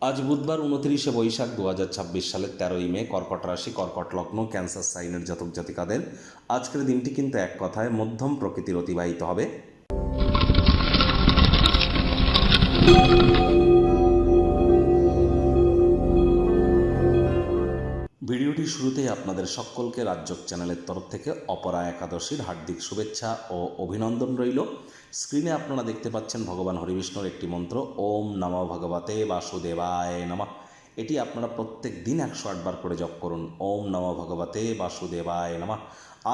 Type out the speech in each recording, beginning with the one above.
আজ বুধবার 29শে বৈশাখ 2026 সালের 13ই মে, কর্কট রাশি, কর্কট লগ্ন, ক্যান্সার সাইনের জাতক জাতিকাদের আজকের দিনটি কিন্তু এক কথায় মধ্যম প্রকৃতির অতিবাহিত হবে। ভিডিওটি শুরুতেই আপনাদের সকলকে রাজযোগ চ্যানেলের তরফ থেকে অপরা একাদশীর হার্দিক শুভেচ্ছা ও অভিনন্দন রইল। স্ক্রিনে আপনারা দেখতে পাচ্ছেন ভগবান হরিবিষ্ণুর একটি মন্ত্র, ওম নমঃ ভগবতে বাসুদেবায় নমঃ। এটি আপনারা প্রত্যেক দিন 108 বার করে জপ করুন, ওম নমঃ ভগবতে বাসুদেবায় নমঃ।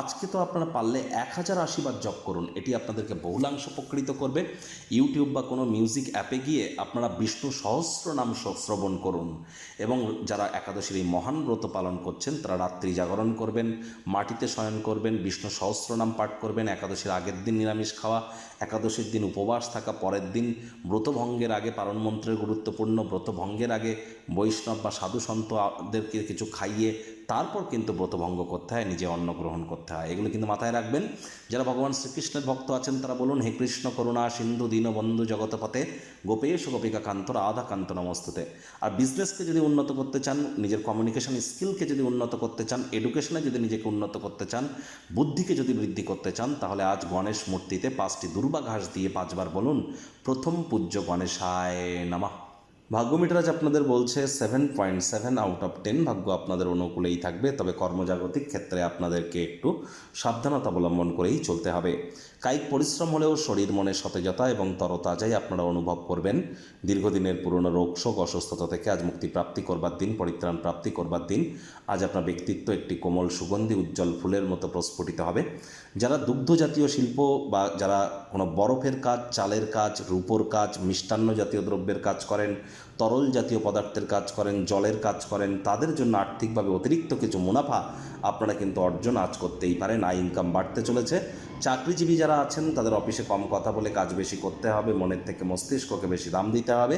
আজকে তো আপনারা পারলে 1080 বার জপ করুন, এটি আপনাদেরকে বহুলাংশ উপকৃত করবে। ইউটিউব বা কোনো মিউজিক অ্যাপে গিয়ে আপনারা বিষ্ণু সহস্র নাম শ্রবণ করুন এবং যারা একাদশীর এই মহান ব্রত পালন করছেন তারা রাত্রি জাগরণ করবেন, মাটিতে শয়ন করবেন, বিষ্ণু সহস্র নাম পাঠ করবেন। একাদশীর আগের দিন নিরামিষ খাওয়া, একাদশীর দিন উপবাস থাকা, পরের দিন ব্রতভঙ্গের আগে, পারণ মন্ত্রের গুরুত্বপূর্ণ, ব্রতভঙ্গের আগে বৈষ্ণব বা সাধু সন্তদেরকে কিছু খাইয়ে তারপর কিন্তু ব্রতভঙ্গ করতে হয়, নিজে অন্ন গ্রহণ করতে হয়। এগুলো কিন্তু মাথায় রাখবেন। যারা ভগবান শ্রীকৃষ্ণের ভক্ত আছেন তারা বলুন, হে কৃষ্ণ করুণা সিন্ধু দীনবন্ধু জগতপতে গোপেশ গোপিকা কান্ত রাধা কান্ত নমস্তুতে। আর বিজনেসকে যদি উন্নত করতে চান, নিজের কমিউনিকেশন স্কিলকে যদি উন্নত করতে চান, এডুকেশনে যদি নিজেকে উন্নত করতে চান, বুদ্ধিকে যদি বৃদ্ধি করতে চান, তাহলে আজ গণেশ মূর্তিতে 5টি দুর্বা ঘাস দিয়ে 5 বার বলুন, প্রথম পূজ্য গণেশায় নমঃ। ভাগ্য মিটার আজ আপনাদের বলছে 7.7 আউট অফ 10। ভাগ্য আপনাদের অনুকূলেই থাকবে, তবে কর্মজাগতিক ক্ষেত্রে আপনাদেরকে একটু সাবধানতা অবলম্বন করেই চলতে হবে। কায়িক পরিশ্রম হলেও শরীর মনে সতেজতা এবং তরতাজাই আপনারা অনুভব করবেন। দীর্ঘদিনের পুরনো রোগ শোক অসুস্থতা থেকে আজ মুক্তি প্রাপ্তি করবার দিন, পরিত্রাণ প্রাপ্তি করবার দিন। আজ আপনার ব্যক্তিত্ব একটি কোমল সুগন্ধি উজ্জ্বল ফুলের মতো প্রস্ফুটিত হবে। যারা দুগ্ধ জাতীয় শিল্প বা যারা কোনো বরফের কাজ, চালের কাজ, রূপোর কাজ, মিষ্টান্ন জাতীয় দ্রব্যের কাজ করেন, তরল জাতীয় পদার্থের কাজ করেন, জলের কাজ করেন, তাদের জন্য আর্থিকভাবে অতিরিক্ত কিছু মুনাফা আপনারা কিন্তু অর্জন আজ করতেই পারেন। আয় ইনকাম বাড়তে চলেছে। চাকরিজীবী যারা আছেন তাদের অফিসে কম কথা বলে কাজ বেশি করতে হবে, মনের থেকে মস্তিষ্ককে বেশি দাম দিতে হবে।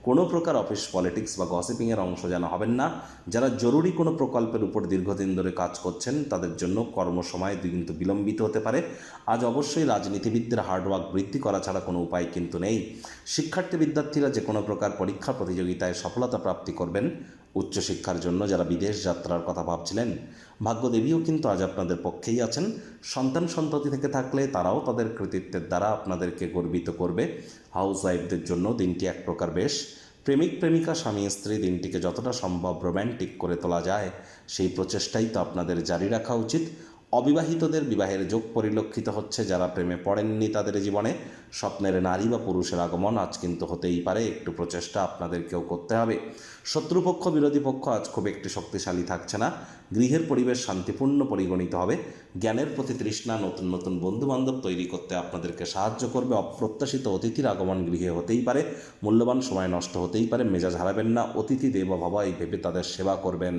কোনো প্রকার অফিস পলিটিক্স বা গসিপিংয়ের অংশ যেন হবেন না। যারা জরুরি কোনো প্রকল্পের উপর দীর্ঘদিন ধরে কাজ করছেন তাদের জন্য কর্মসময় কিন্তু বিলম্বিত হতে পারে। আজ অবশ্যই রাজনীতিবিদদের হার্ডওয়ার্ক বৃদ্ধি করা ছাড়া কোনো উপায় কিন্তু নেই। শিক্ষার্থী বিদ্যার্থীরা যে কোনো প্রকার পরীক্ষা প্রতিযোগিতায় সফলতা প্রাপ্তি করবেন। উচ্চশিক্ষার জন্য যারা বিদেশ যাত্রার কথা ভাবছিলেন, ভাগ্যদেবীও কিন্তু আজ আপনাদের পক্ষেই আছেন। সন্তান সন্ততি থেকে থাকলে তারাও তাদের কৃতিত্বের দ্বারা আপনাদেরকে গর্বিত করবে। হাউস ওয়াইফদের জন্য দিনটি এক প্রকার বেশ। প্রেমিক প্রেমিকা স্বামী স্ত্রী দিনটিকে যতটা সম্ভব রোম্যান্টিক করে তোলা যায় সেই প্রচেষ্টাই তো আপনাদের জারি রাখা উচিত। অবিবাহিতদের বিবাহের যোগ পরিলক্ষিত হচ্ছে। যারা প্রেমে পড়েননি তাদের জীবনে স্বপ্নের নারী বা পুরুষের আগমন আজ কিন্তু হতেই পারে। একটু প্রচেষ্টা আপনাদেরকেও করতে হবে। শত্রুপক্ষ বিরোধী পক্ষ আজ খুব একটি শক্তিশালী থাকছে না। গৃহের পরিবেশ শান্তিপূর্ণ পরিগণিত হবে। জ্ঞানের প্রতি তৃষ্ণা নতুন নতুন বন্ধুবান্ধব তৈরি করতে আপনাদেরকে সাহায্য করবে। অপ্রত্যাশিত অতিথির আগমন গৃহে হতেই পারে। মূল্যবান সময় নষ্ট হতেই পারে। মেজাজ হারাবেন না। অতিথি দেব ভব এই ভেবে তাদের সেবা করবেন।